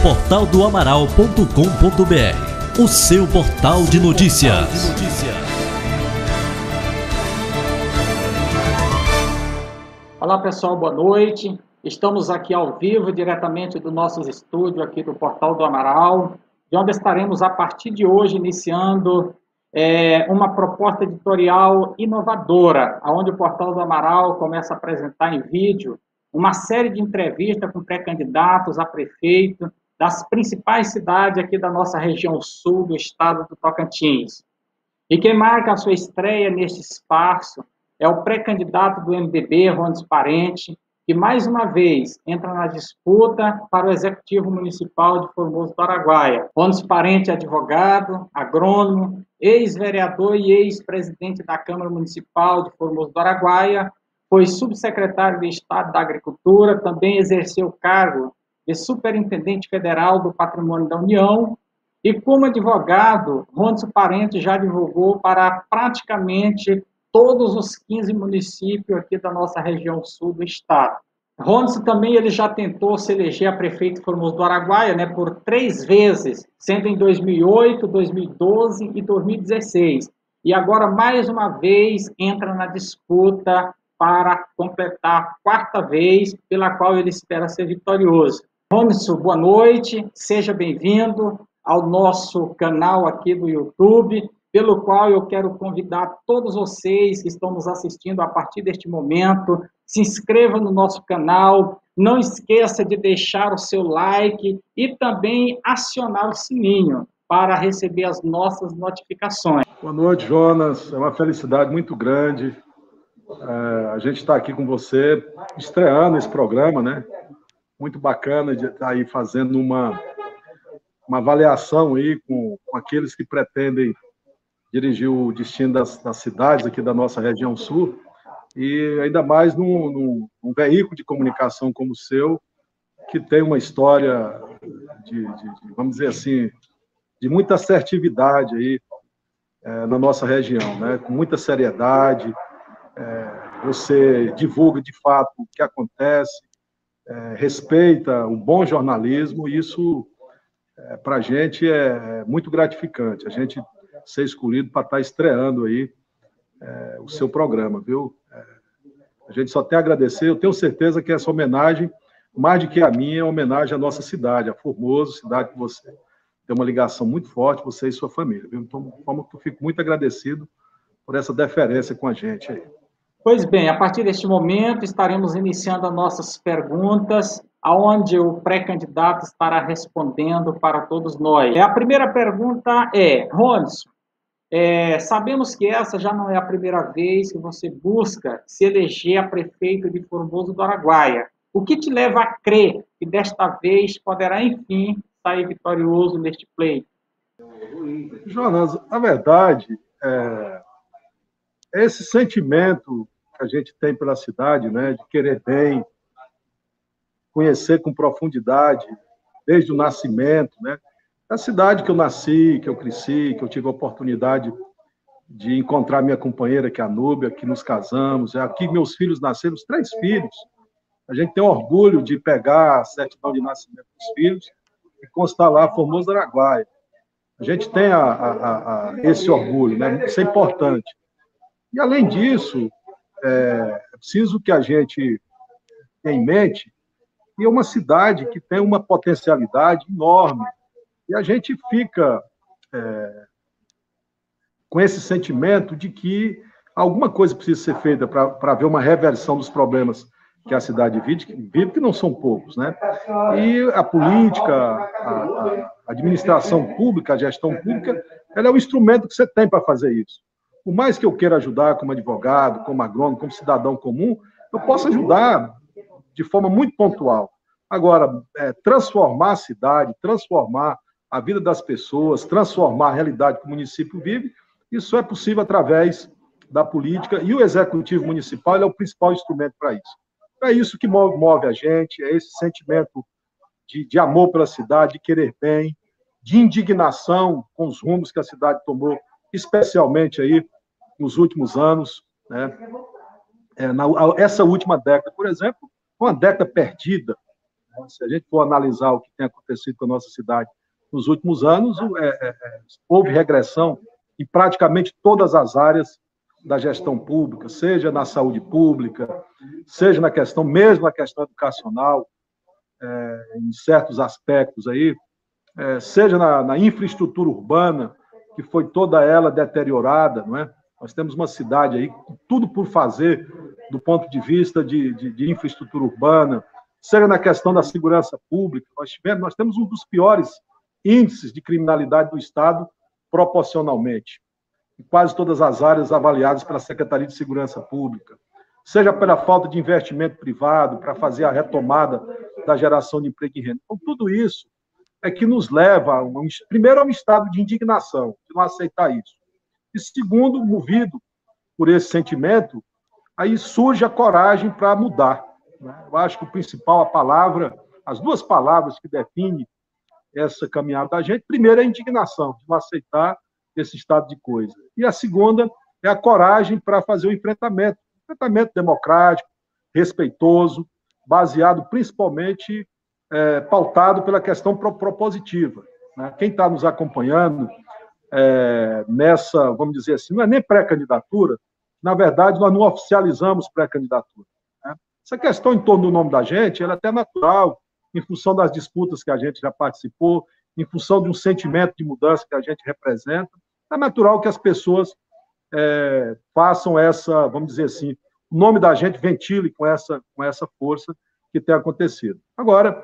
portaldoamaral.com.br, o seu portal de notícias. Olá pessoal, boa noite. Estamos aqui ao vivo, diretamente do nosso estúdio aqui do Portal do Amaral, de onde estaremos a partir de hoje iniciando uma proposta editorial inovadora, onde o Portal do Amaral começa a apresentar em vídeo uma série de entrevistas com pré-candidatos a prefeito das principais cidades aqui da nossa região sul do estado do Tocantins. E quem marca a sua estreia neste espaço é o pré-candidato do MDB, Rones Parente, que mais uma vez entra na disputa para o Executivo Municipal de Formoso do Araguaia. Rones Parente é advogado, agrônomo, ex-vereador e ex-presidente da Câmara Municipal de Formoso do Araguaia, foi subsecretário de Estado da Agricultura, também exerceu o cargo de Superintendente Federal do Patrimônio da União, e como advogado, Rones Parente já advogou para praticamente todos os 15 municípios aqui da nossa região sul do estado. Rones também ele já tentou se eleger a prefeito de Formoso do Araguaia, por 3 vezes, sendo em 2008, 2012 e 2016. E agora, mais uma vez, entra na disputa para completar a 4ª vez, pela qual ele espera ser vitorioso. Rones, boa noite, seja bem-vindo ao nosso canal aqui do YouTube, pelo qual eu quero convidar todos vocês que estão nos assistindo a partir deste momento, se inscreva no nosso canal, não esqueça de deixar o seu like e também acionar o sininho para receber as nossas notificações. Boa noite, Jonas, é uma felicidade muito grande a gente está aqui com você, estreando esse programa, muito bacana de estar aí fazendo uma avaliação aí com aqueles que pretendem dirigir o destino das cidades aqui da nossa região sul, e ainda mais num veículo de comunicação como o seu, que tem uma história vamos dizer assim, de muita assertividade aí na nossa região, com muita seriedade. Você divulga de fato o que acontece, respeita o bom jornalismo, e isso para a gente é muito gratificante, a gente ser escolhido para estar estreando aí o seu programa, viu? A gente só tem a agradecer, eu tenho certeza que essa homenagem, mais do que a minha, é uma homenagem à nossa cidade, a Formoso, cidade que você tem uma ligação muito forte, você e sua família, viu? Então, eu fico muito agradecido por essa deferência com a gente aí. Pois bem, a partir deste momento estaremos iniciando as nossas perguntas, aonde o pré-candidato estará respondendo para todos nós. A primeira pergunta é, Rones, sabemos que essa já não é a primeira vez que você busca se eleger a prefeito de Formoso do Araguaia. O que te leva a crer que desta vez poderá, enfim, sair vitorioso neste pleito? Jonas, a verdade esse sentimento que a gente tem pela cidade, de querer bem, conhecer com profundidade, desde o nascimento, a cidade que eu nasci, que eu cresci, que eu tive a oportunidade de encontrar minha companheira, que é a Núbia, que nos casamos, aqui meus filhos nasceram, os 3 filhos. A gente tem orgulho de pegar a certidão de nascimento dos filhos e constar lá Formoso do Araguaia. A gente tem esse orgulho, isso é importante. E, além disso, é preciso que a gente tenha em mente que é uma cidade que tem uma potencialidade enorme. E a gente fica com esse sentimento de que alguma coisa precisa ser feita para haver uma reversão dos problemas que a cidade vive, que não são poucos, E a política, a administração pública, a gestão pública, ela é o instrumento que você tem para fazer isso. Por mais que eu queira ajudar como advogado, como agrônomo, como cidadão comum, eu posso ajudar de forma muito pontual. Agora, transformar a cidade, transformar a vida das pessoas, transformar a realidade que o município vive, isso é possível através da política, e o Executivo Municipal é o principal instrumento para isso. É isso que move a gente, é esse sentimento de amor pela cidade, de querer bem, de indignação com os rumos que a cidade tomou, especialmente aí nos últimos anos. Essa última década, por exemplo, foi uma década perdida Se a gente for analisar o que tem acontecido com a nossa cidade nos últimos anos, houve regressão em praticamente todas as áreas da gestão pública, seja na saúde pública, seja na questão, mesmo na questão educacional, em certos aspectos aí, seja na infraestrutura urbana, que foi toda ela deteriorada, não é? Nós temos uma cidade aí, tudo por fazer do ponto de vista de infraestrutura urbana, seja na questão da segurança pública. Nós temos um dos piores índices de criminalidade do Estado, proporcionalmente, em quase todas as áreas avaliadas pela Secretaria de Segurança Pública, seja pela falta de investimento privado para fazer a retomada da geração de emprego e renda. Então, tudo isso é que nos leva, primeiro, a um estado de indignação, de não aceitar isso. E, segundo, movido por esse sentimento, aí surge a coragem para mudar. Eu acho que o principal, as duas palavras que definem essa caminhada da gente, primeiro é a indignação, de não aceitar esse estado de coisa. E a segunda é a coragem para fazer o enfrentamento democrático, respeitoso, baseado principalmente, pautado pela questão propositiva. Quem está nos acompanhando nessa, vamos dizer assim, não é nem pré-candidatura, na verdade, nós não oficializamos pré-candidatura. Essa questão em torno do nome da gente, ela é até natural, em função das disputas que a gente já participou, em função de um sentimento de mudança que a gente representa. É natural que as pessoas façam essa, vamos dizer assim, o nome da gente ventile com essa força que tem acontecido. Agora,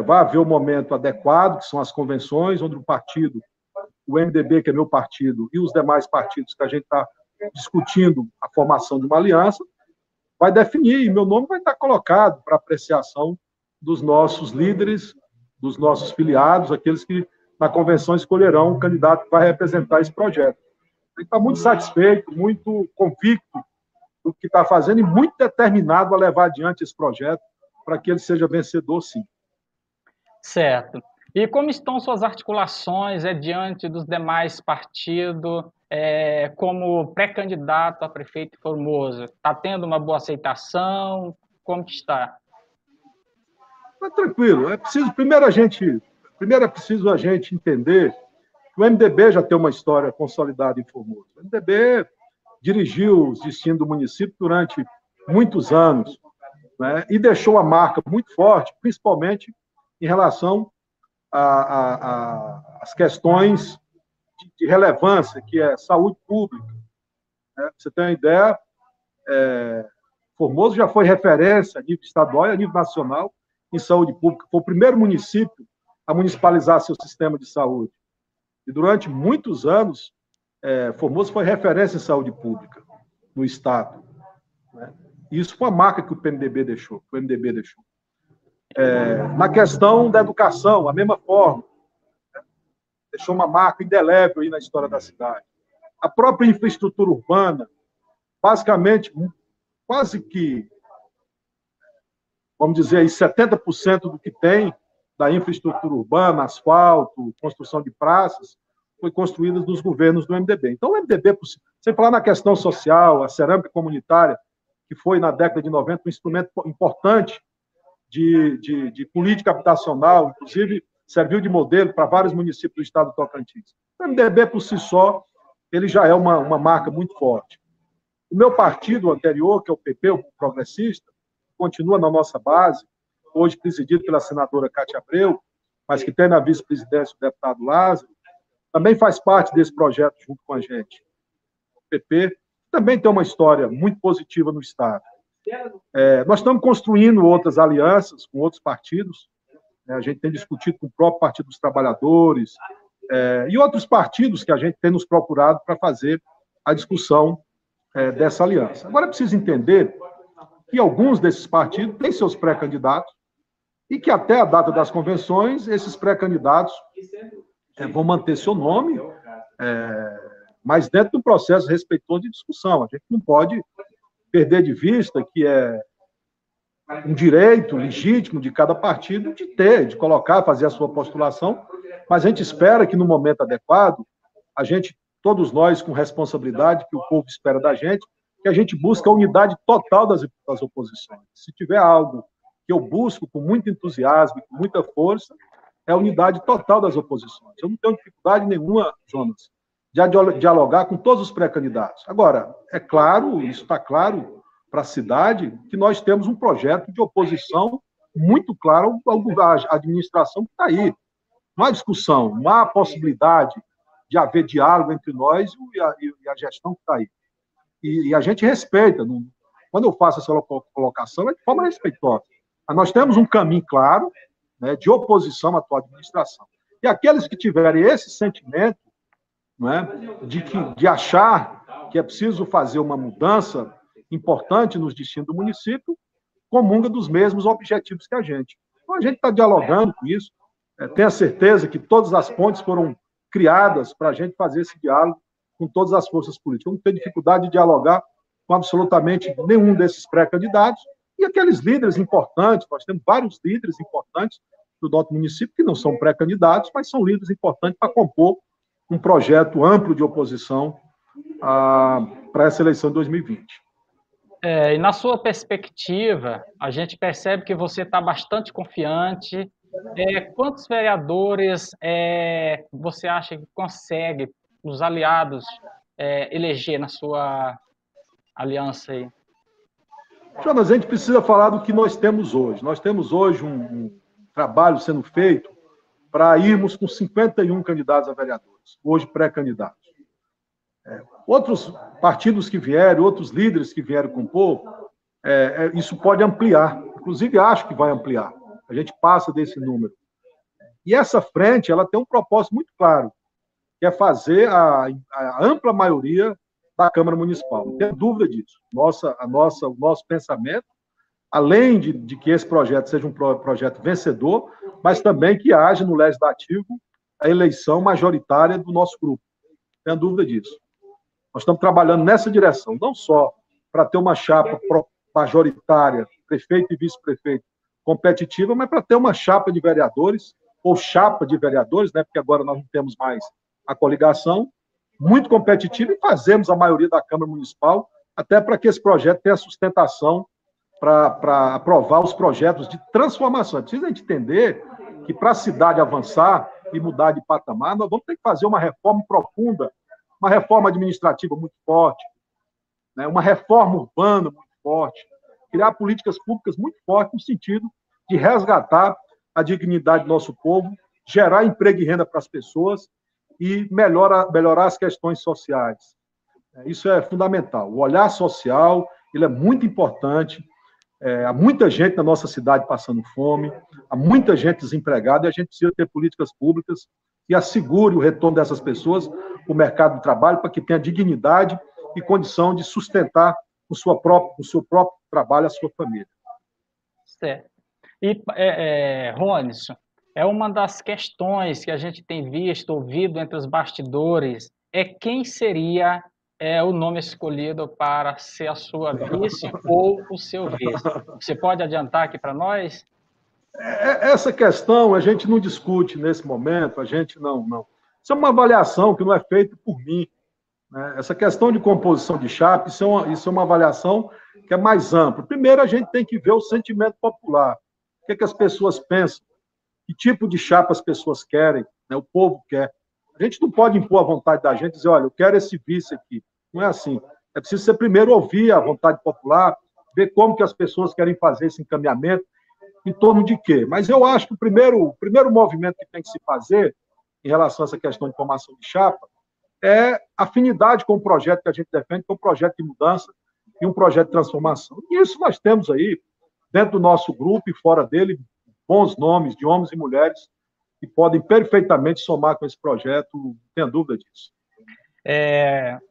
vai haver o momento adequado, que são as convenções, onde o MDB, que é meu partido, e os demais partidos que a gente está discutindo a formação de uma aliança, vai definir, e meu nome vai estar colocado para apreciação dos nossos líderes, dos nossos filiados, aqueles que na convenção escolherão o candidato que vai representar esse projeto. Ele está muito satisfeito, muito convicto do que está fazendo e muito determinado a levar adiante esse projeto para que ele seja vencedor, sim. Certo. E como estão suas articulações diante dos demais partidos como pré-candidato a prefeito de Formoso? Está tendo uma boa aceitação? Como que está? Mas tranquilo. Primeiro é preciso a gente entender que o MDB já tem uma história consolidada em Formoso. O MDB dirigiu os destinos do município durante muitos anos, né, e deixou uma marca muito forte, principalmente em relação às questões de relevância, que é saúde pública. Pra você ter uma ideia, Formoso já foi referência a nível estadual e a nível nacional em saúde pública. Foi o primeiro município a municipalizar seu sistema de saúde. E durante muitos anos, Formoso foi referência em saúde pública no Estado. Né? E isso foi a marca que o MDB deixou. Na questão da educação, a mesma forma. Né? Deixou uma marca indelével aí na história da cidade. A própria infraestrutura urbana, basicamente, quase que, vamos dizer aí, 70% do que tem da infraestrutura urbana, asfalto, construção de praças, foi construída nos governos do MDB. Então, o MDB, sem falar na questão social, a cerâmica comunitária, que foi, na década de 90, um instrumento importante de política habitacional, inclusive serviu de modelo para vários municípios do estado do Tocantins. O MDB, por si só, ele já é uma marca muito forte. O meu partido anterior, que é o PP, o Progressista, continua na nossa base, hoje presidido pela senadora Cátia Abreu, mas que tem na vice-presidência o deputado Lázaro, também faz parte desse projeto junto com a gente. O PP também tem uma história muito positiva no Estado. Nós estamos construindo outras alianças com outros partidos, a gente tem discutido com o próprio Partido dos Trabalhadores e outros partidos que a gente tem nos procurado para fazer a discussão dessa aliança. Agora, é preciso entender que alguns desses partidos têm seus pré-candidatos e que até a data das convenções, esses pré-candidatos vão manter seu nome, mas dentro do processo respeitoso de discussão. A gente não pode perder de vista que é um direito legítimo de cada partido de colocar, fazer a sua postulação, mas a gente espera que no momento adequado, todos nós com responsabilidade, que o povo espera da gente, que a gente busque a unidade total das oposições. Se tiver algo que eu busco com muito entusiasmo, com muita força, é a unidade total das oposições. Eu não tenho dificuldade nenhuma, Jonas, de dialogar com todos os pré-candidatos. Agora, é claro, isso está claro para a cidade, que nós temos um projeto de oposição muito claro à administração que está aí. Não há discussão, não há possibilidade de haver diálogo entre nós e a gestão que está aí. E a gente respeita. Quando eu faço essa colocação, é de forma respeitosa. Mas nós temos um caminho claro, né, de oposição à atual administração. E aqueles que tiverem esse sentimento, né, de achar que é preciso fazer uma mudança importante nos destinos do município, comunga dos mesmos objetivos que a gente. Então, a gente está dialogando com isso. Tenho a certeza que todas as pontes foram criadas para a gente fazer esse diálogo com todas as forças políticas. Não tem dificuldade de dialogar com absolutamente nenhum desses pré-candidatos e aqueles líderes importantes. Nós temos vários líderes importantes do nosso município que não são pré-candidatos, mas são líderes importantes para compor um projeto amplo de oposição para essa eleição de 2020. E na sua perspectiva, a gente percebe que você está bastante confiante. Quantos vereadores você acha que consegue os aliados eleger na sua aliança aí? Jonas, a gente precisa falar do que nós temos hoje. Nós temos hoje um trabalho sendo feito para irmos com 51 candidatos a vereadores, hoje pré-candidatos. Outros partidos que vieram, outros líderes que vieram compor, isso pode ampliar. Inclusive, acho que vai ampliar. A gente passa desse número. E essa frente, ela tem um propósito muito claro, que é fazer a ampla maioria da Câmara Municipal. Não tem dúvida disso. O nosso pensamento, além de que esse projeto seja um projeto vencedor, mas também que haja no Legislativo a eleição majoritária do nosso grupo. Não tem dúvida disso. Nós estamos trabalhando nessa direção, não só para ter uma chapa majoritária, prefeito e vice-prefeito, competitiva, mas para ter uma chapa de vereadores, ou chapa de vereadores, né, porque agora nós não temos mais a coligação, muito competitiva, e fazemos a maioria da Câmara Municipal, até para que esse projeto tenha sustentação para aprovar os projetos de transformação. Precisa a gente entender que para a cidade avançar e mudar de patamar, nós vamos ter que fazer uma reforma profunda, uma reforma administrativa muito forte, né, uma reforma urbana muito forte, criar políticas públicas muito fortes no sentido de resgatar a dignidade do nosso povo, gerar emprego e renda para as pessoas e melhorar as questões sociais. Isso é fundamental. O olhar social, ele é muito importante. Há muita gente na nossa cidade passando fome, há muita gente desempregada, e a gente precisa ter políticas públicas que assegure o retorno dessas pessoas para o mercado de trabalho, para que tenha dignidade e condição de sustentar o seu próprio trabalho, a sua família. Certo. E, Ronisson, uma das questões que a gente tem visto, ouvido entre os bastidores, quem seria o nome escolhido para ser a sua vice ou o seu vice. Você pode adiantar aqui para nós? Essa questão a gente não discute nesse momento, a gente não. Isso é uma avaliação que não é feita por mim. Né? Essa questão de composição de chapa, isso é uma avaliação que é mais ampla. Primeiro, a gente tem que ver o sentimento popular. O que as pessoas pensam? Que tipo de chapa as pessoas querem? Né? O povo quer. A gente não pode impor a vontade da gente e dizer, olha, eu quero esse vice aqui. Não é assim. É preciso você primeiro ouvir a vontade popular, ver como que as pessoas querem fazer esse encaminhamento, em torno de quê. Mas eu acho que o primeiro movimento que tem que se fazer em relação a essa questão de formação de chapa é afinidade com o projeto que a gente defende, que é um projeto de mudança e um projeto de transformação. E isso nós temos aí, dentro do nosso grupo e fora dele, bons nomes de homens e mulheres que podem perfeitamente somar com esse projeto, não tenho dúvida disso.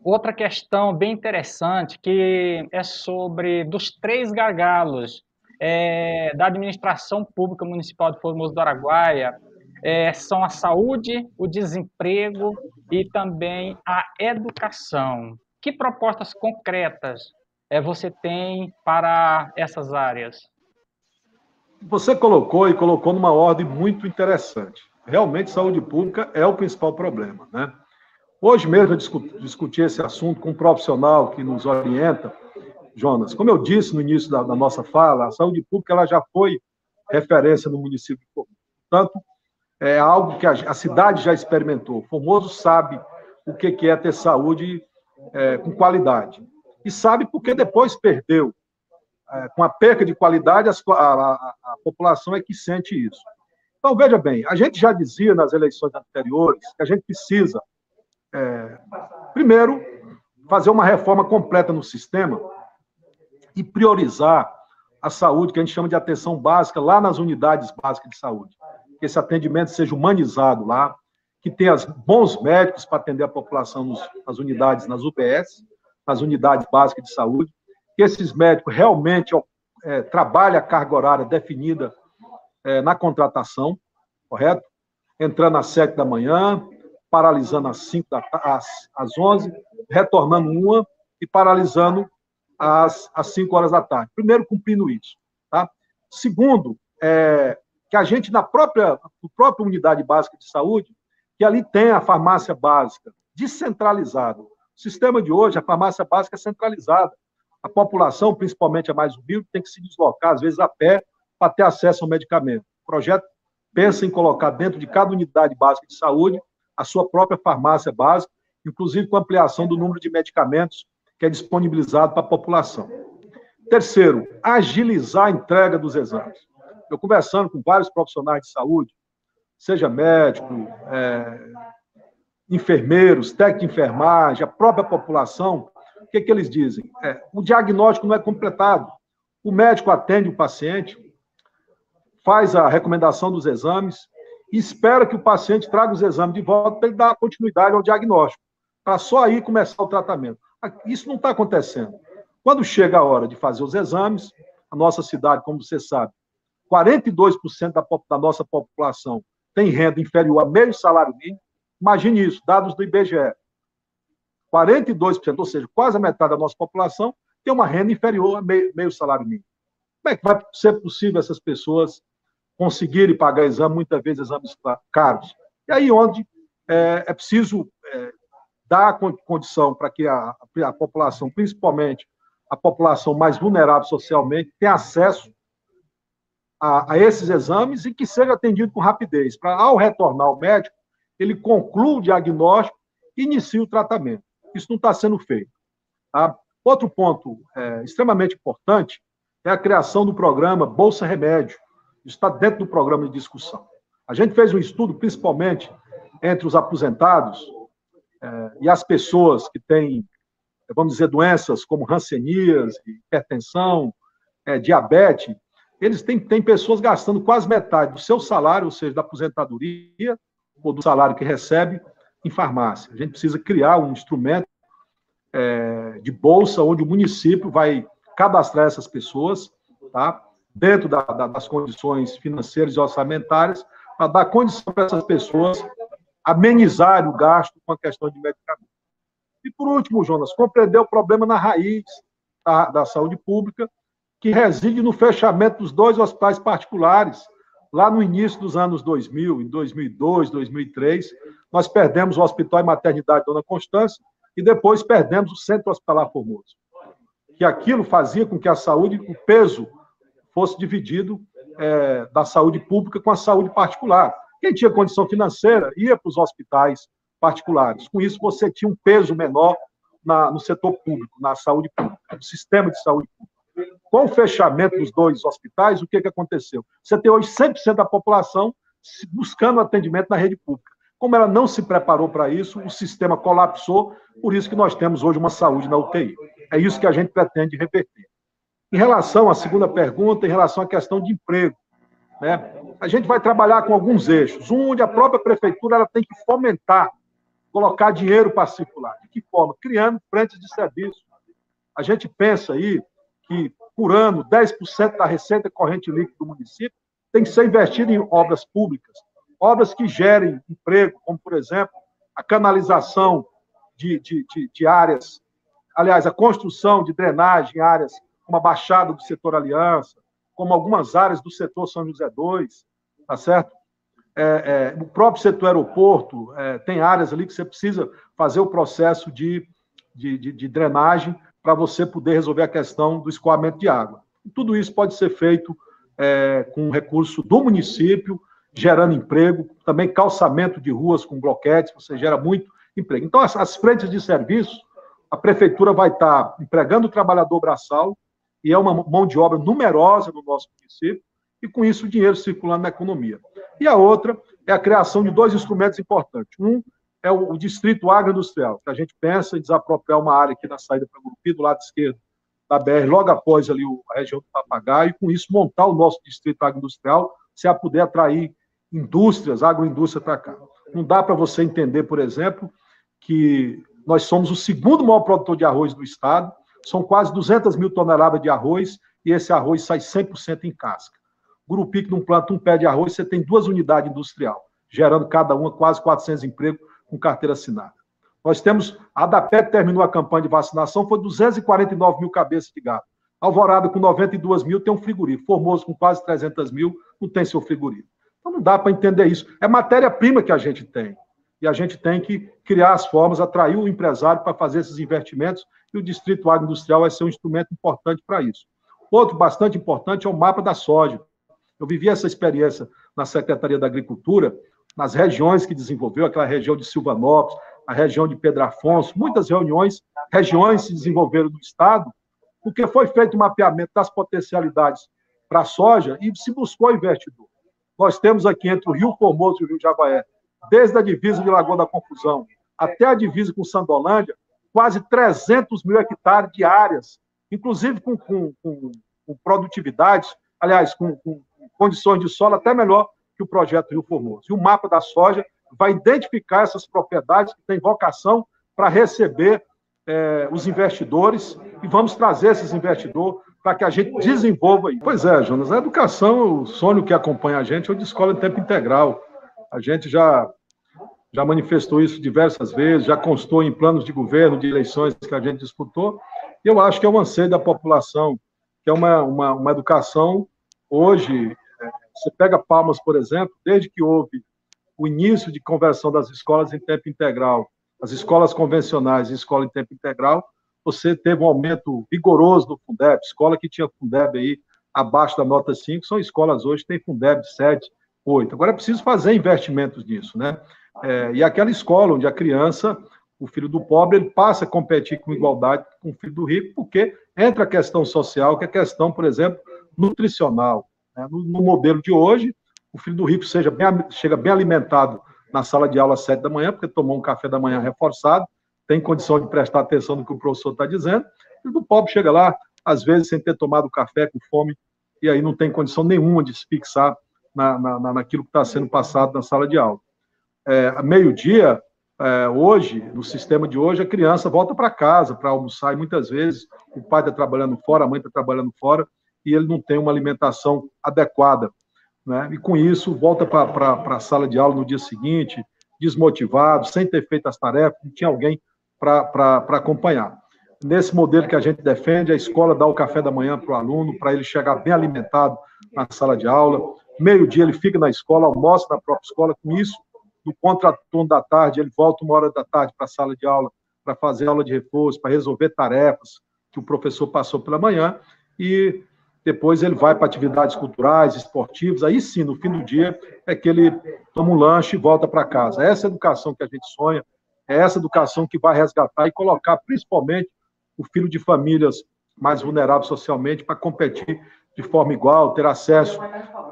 Outra questão bem interessante que é sobre dos 3 gargalos da administração pública municipal de Formoso do Araguaia, são a saúde, o desemprego e também a educação. Que propostas concretas você tem para essas áreas? Você colocou numa ordem muito interessante. Realmente, saúde pública é o principal problema, né? Hoje mesmo eu discuti esse assunto com um profissional que nos orienta, Jonas. Como eu disse no início da nossa fala, a saúde pública ela já foi referência no município de Formoso. Portanto, é algo que a cidade já experimentou. Formoso sabe o que é ter saúde com qualidade. E sabe porque depois perdeu. Com a perca de qualidade, a população é que sente isso. Então, veja bem, a gente já dizia nas eleições anteriores que a gente precisa, primeiro, fazer uma reforma completa no sistema e priorizar a saúde, que a gente chama de atenção básica, lá nas unidades básicas de saúde. Que esse atendimento seja humanizado lá, que tenha bons médicos para atender a população nas unidades, nas UBS, nas unidades básicas de saúde, que esses médicos realmente trabalhem a carga horária definida na contratação, correto? Entrando às 7 da manhã, paralisando às 11, retornando uma e paralisando às 5 horas da tarde. Primeiro, cumprindo isso. Tá? Segundo, que a gente, na própria unidade básica de saúde, que ali tem a farmácia básica descentralizada. O sistema de hoje, a farmácia básica é centralizada. A população, principalmente a mais humilde, tem que se deslocar, às vezes a pé, para ter acesso ao medicamento. O projeto pensa em colocar dentro de cada unidade básica de saúde a sua própria farmácia básica, inclusive com ampliação do número de medicamentos que é disponibilizado para a população. Terceiro, agilizar a entrega dos exames. Eu conversando com vários profissionais de saúde, seja médico, enfermeiros, técnico de enfermagem, a própria população, o que eles dizem? O diagnóstico não é completado. O médico atende o paciente, faz a recomendação dos exames e espera que o paciente traga os exames de volta para ele dar continuidade ao diagnóstico, para só aí começar o tratamento. Isso não está acontecendo. Quando chega a hora de fazer os exames, a nossa cidade, como você sabe, 42% da nossa população tem renda inferior a meio salário mínimo. Imagine isso, dados do IBGE. 42%, ou seja, quase a metade da nossa população tem uma renda inferior a meio salário mínimo. Como é que vai ser possível essas pessoas conseguirem pagar exame, muitas vezes exames caros? E aí onde é preciso dar condição para que a população, principalmente a população mais vulnerável socialmente, tenha acesso a esses exames e que seja atendido com rapidez, para, ao retornar ao médico, ele conclua o diagnóstico e inicie o tratamento. Isso não está sendo feito. Tá? Outro ponto extremamente importante é a criação do programa Bolsa Remédio. Isso está dentro do programa de discussão. A gente fez um estudo, principalmente, entre os aposentados e as pessoas que têm, vamos dizer, doenças como hanseníase, hipertensão, diabetes. Eles têm pessoas gastando quase metade do seu salário, ou seja, da aposentadoria, ou do salário que recebe, em farmácia. A gente precisa criar um instrumento de bolsa, onde o município vai cadastrar essas pessoas, tá? Dentro das condições financeiras e orçamentárias, para dar condição para essas pessoas amenizarem o gasto com a questão de medicamentos. E, por último, Jonas, compreender o problema na raiz da saúde pública, que reside no fechamento dos 2 hospitais particulares. Lá no início dos anos 2000, em 2002, 2003, nós perdemos o Hospital e Maternidade Dona Constância e depois perdemos o Centro Hospitalar Formoso. Que aquilo fazia com que a saúde, o peso, fosse dividido da saúde pública com a saúde particular. Quem tinha condição financeira ia para os hospitais particulares. Com isso, você tinha um peso menor no setor público, na saúde pública, no sistema de saúde pública. Com o fechamento dos 2 hospitais, o que aconteceu? Você tem hoje 100% da população buscando atendimento na rede pública. Como ela não se preparou para isso, o sistema colapsou, por isso que nós temos hoje uma saúde na UTI. É isso que a gente pretende reverter. Em relação à segunda pergunta, em relação à questão de emprego, né? A gente vai trabalhar com alguns eixos. Onde a própria prefeitura ela tem que fomentar, colocar dinheiro para circular. De que forma? Criando frentes de serviço. A gente pensa aí que, por ano, 10% da receita corrente líquida do município tem que ser investido em obras públicas, obras que gerem emprego, como, por exemplo, a canalização de áreas, aliás, a construção de drenagem em áreas como a Baixada do setor Aliança, como algumas áreas do setor São José II, tá certo? O próprio setor aeroporto, tem áreas ali que você precisa fazer o processo de drenagem para você poder resolver a questão do escoamento de água. Tudo isso pode ser feito com recurso do município, gerando emprego, também calçamento de ruas com bloquetes, você gera muito emprego. Então, as frentes de serviço, a prefeitura vai estar empregando o trabalhador braçal, e é uma mão de obra numerosa no nosso município, e com isso o dinheiro circulando na economia. E a outra é a criação de dois instrumentos importantes. Um é o distrito agroindustrial, que a gente pensa em desapropriar uma área aqui na saída para Gurupi, do lado esquerdo da BR, logo após ali a região do Papagaio, e com isso montar o nosso distrito agroindustrial, se a puder atrair indústrias, agroindústria para cá. Não dá para você entender, por exemplo, que nós somos o segundo maior produtor de arroz do estado, são quase 200 mil toneladas de arroz, e esse arroz sai 100% em casca. Gurupi, que não planta um pé de arroz, você tem 2 unidades industriais, gerando cada uma quase 400 empregos com carteira assinada. Nós temos, a ADAPET terminou a campanha de vacinação, foi 249 mil cabeças de gado. Alvorada, com 92 mil, tem um frigorífico. Formoso, com quase 300 mil, não tem seu frigorífico. Então, não dá para entender isso. É matéria-prima que a gente tem. E a gente tem que criar as formas, atrair o empresário para fazer esses investimentos, e o Distrito Agroindustrial vai ser um instrumento importante para isso. Outro bastante importante é o mapa da soja. Eu vivi essa experiência na Secretaria da Agricultura, nas regiões que desenvolveu, aquela região de Silvanópolis, a região de Pedro Afonso, muitas regiões se desenvolveram no estado, porque foi feito um mapeamento das potencialidades para a soja e se buscou investidor. Nós temos aqui entre o Rio Formoso e o Rio Javaé, desde a divisa de Lagoa da Confusão até a divisa com Sandolândia, quase 300 mil hectares de áreas, inclusive com produtividades, aliás, com condições de solo até melhor que o projeto Rio Formoso. E o mapa da soja vai identificar essas propriedades que têm vocação para receber os investidores, e vamos trazer esses investidores para que a gente desenvolva isso. Pois é, Jonas, a educação, o sonho que acompanha a gente é o de escola em tempo integral. A gente já manifestou isso diversas vezes, já constou em planos de governo, de eleições que a gente disputou, e eu acho que é um anseio da população, que é uma educação hoje. Você pega Palmas, por exemplo, desde que houve o início de conversão das escolas em tempo integral, as escolas convencionais e escola em tempo integral, você teve um aumento vigoroso do Fundeb. Escola que tinha Fundeb aí abaixo da nota 5, são escolas hoje que têm Fundeb 7, 8. Agora é preciso fazer investimentos nisso, né? E aquela escola onde a criança, o filho do pobre, ele passa a competir com igualdade com o filho do rico, porque entra a questão social, que é a questão, por exemplo, nutricional. No modelo de hoje, o filho do rico chega bem alimentado na sala de aula às 7 da manhã, porque tomou um café da manhã reforçado, tem condição de prestar atenção no que o professor está dizendo. O filho do pobre chega lá, às vezes, sem ter tomado café, com fome, e aí não tem condição nenhuma de se fixar naquilo que está sendo passado na sala de aula. A meio-dia, hoje, no sistema de hoje, a criança volta para casa para almoçar, e muitas vezes o pai está trabalhando fora, a mãe está trabalhando fora, e ele não tem uma alimentação adequada, né? E com isso volta para a sala de aula no dia seguinte, desmotivado, sem ter feito as tarefas, não tinha alguém para acompanhar. Nesse modelo que a gente defende, a escola dá o café da manhã para o aluno, para ele chegar bem alimentado na sala de aula, meio-dia ele fica na escola, almoça na própria escola, com isso, no contraturno da tarde, ele volta 1h da tarde para a sala de aula, para fazer aula de reforço, para resolver tarefas que o professor passou pela manhã, e depois ele vai para atividades culturais, esportivas, aí sim, no fim do dia, é que ele toma um lanche e volta para casa. É essa educação que a gente sonha, é essa educação que vai resgatar e colocar, principalmente, o filho de famílias mais vulneráveis socialmente para competir de forma igual, ter acesso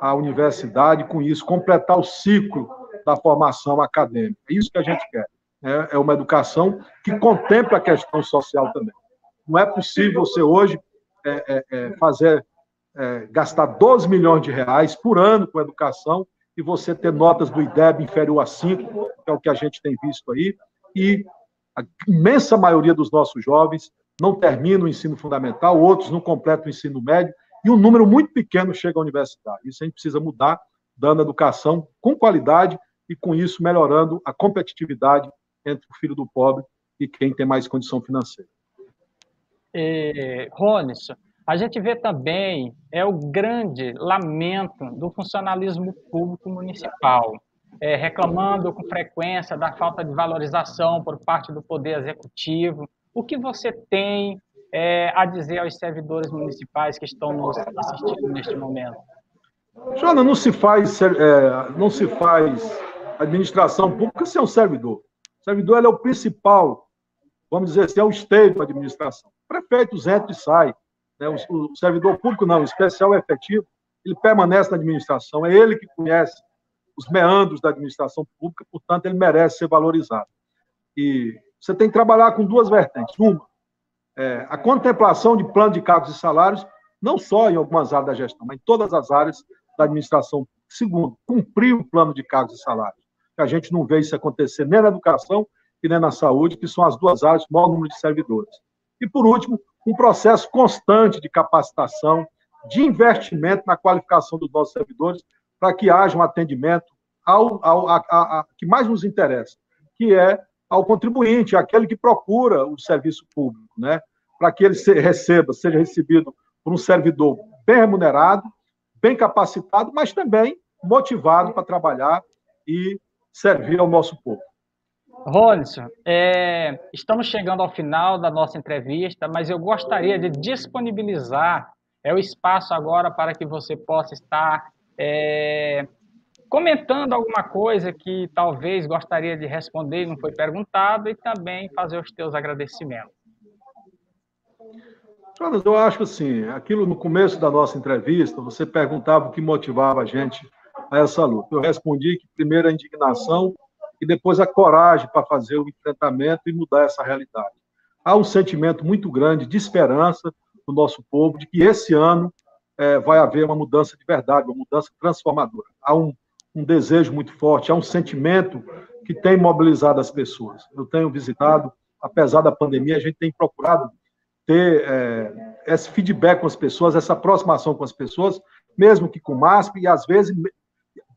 à universidade, e com isso, completar o ciclo da formação acadêmica. É isso que a gente quer. É uma educação que contempla a questão social também. Não é possível você hoje gastar 12 milhões de reais por ano com educação e você ter notas do IDEB inferior a 5, que é o que a gente tem visto aí, e a imensa maioria dos nossos jovens não termina o ensino fundamental, outros não completam o ensino médio, e um número muito pequeno chega à universidade. Isso a gente precisa mudar, dando educação com qualidade e, com isso, melhorando a competitividade entre o filho do pobre e quem tem mais condição financeira. Rones, a gente vê também o grande lamento do funcionalismo público municipal, reclamando com frequência da falta de valorização por parte do Poder Executivo. O que você tem a dizer aos servidores municipais que estão nos assistindo neste momento? Jona, não se faz administração pública sem um servidor. O servidor ele é o principal, vamos dizer assim, é o esteio da administração. Prefeitos entram e saem. Né? O servidor público não, o especial é efetivo, ele permanece na administração, é ele que conhece os meandros da administração pública, portanto, ele merece ser valorizado. E você tem que trabalhar com duas vertentes. Uma, a contemplação de plano de cargos e salários, não só em algumas áreas da gestão, mas em todas as áreas da administração. Segundo, cumprir o plano de cargos e salários. A gente não vê isso acontecer nem na educação e nem na saúde, que são as duas áreas com o maior número de servidores. E, por último, um processo constante de capacitação, de investimento na qualificação dos nossos servidores, para que haja um atendimento que mais nos interessa, que é ao contribuinte, aquele que procura o serviço público, né? Para que ele seja recebido por um servidor bem remunerado, bem capacitado, mas também motivado para trabalhar e servir ao nosso povo. Ronison, estamos chegando ao final da nossa entrevista, mas eu gostaria de disponibilizar o espaço agora para que você possa estar comentando alguma coisa que talvez gostaria de responder e não foi perguntado, e também fazer os teus agradecimentos. Eu acho assim, aquilo no começo da nossa entrevista, você perguntava o que motivava a gente a essa luta. Eu respondi que primeiro a indignação e depois a coragem para fazer o enfrentamento e mudar essa realidade. Há um sentimento muito grande de esperança no nosso povo, de que esse ano vai haver uma mudança de verdade, uma mudança transformadora. Há um desejo muito forte, há um sentimento que tem mobilizado as pessoas. Eu tenho visitado, apesar da pandemia, a gente tem procurado ter esse feedback com as pessoas, essa aproximação com as pessoas, mesmo que com máscara, e às vezes,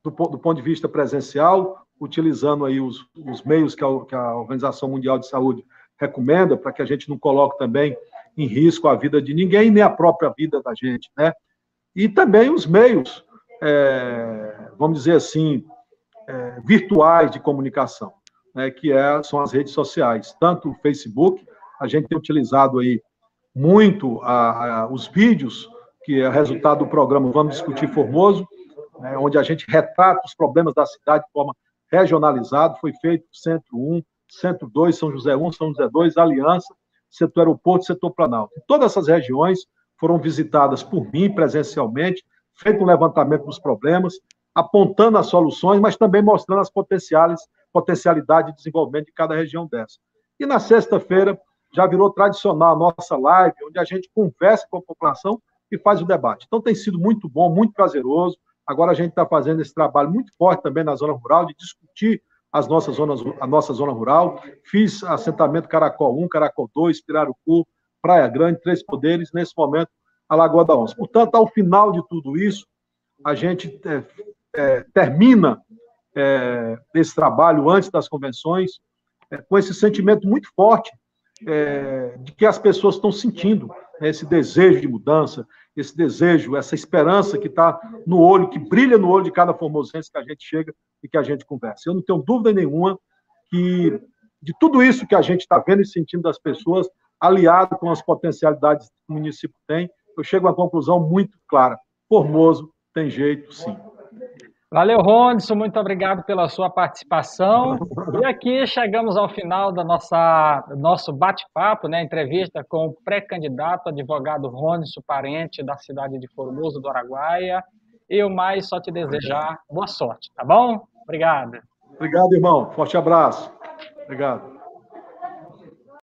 do ponto de vista presencial, utilizando aí os meios que a Organização Mundial de Saúde recomenda, para que a gente não coloque também em risco a vida de ninguém, nem a própria vida da gente, né? E também os meios, vamos dizer assim, virtuais de comunicação, né, que são as redes sociais. Tanto o Facebook, a gente tem utilizado aí muito os vídeos, que é resultado do programa Vamos Discutir Formoso, né, onde a gente retrata os problemas da cidade de forma regionalizada. Foi feito Centro 1, Centro 2, São José 1, São José 2, Aliança, Setor Aeroporto, Setor Planalto. Todas essas regiões foram visitadas por mim presencialmente, feito um levantamento dos problemas, apontando as soluções, mas também mostrando as potencialidades de desenvolvimento de cada região dessa. E na sexta-feira já virou tradicional a nossa live, onde a gente conversa com a população e faz o debate. Então tem sido muito bom, muito prazeroso. Agora a gente está fazendo esse trabalho muito forte também na zona rural, de discutir a nossa zona rural. Fiz assentamento Caracol 1, Caracol 2, Pirarucu, Praia Grande, Três Poderes, nesse momento a Lagoa da Onça. Portanto, ao final de tudo isso, a gente termina esse trabalho antes das convenções com esse sentimento muito forte de que as pessoas estão sentindo, né, esse desejo de mudança, esse desejo, essa esperança que está no olho, que brilha no olho de cada formosense que a gente chega e que a gente conversa. Eu não tenho dúvida nenhuma que de tudo isso que a gente está vendo e sentindo das pessoas, aliado com as potencialidades que o município tem, eu chego a uma conclusão muito clara. Formoso tem jeito, sim. Valeu, Ronison, muito obrigado pela sua participação. E aqui chegamos ao final da nosso bate-papo, né, entrevista com o pré-candidato advogado Ronison Parente, da cidade de Formoso do Araguaia. Eu mais só te desejar boa sorte, tá bom? Obrigado. Obrigado, irmão. Forte abraço. Obrigado.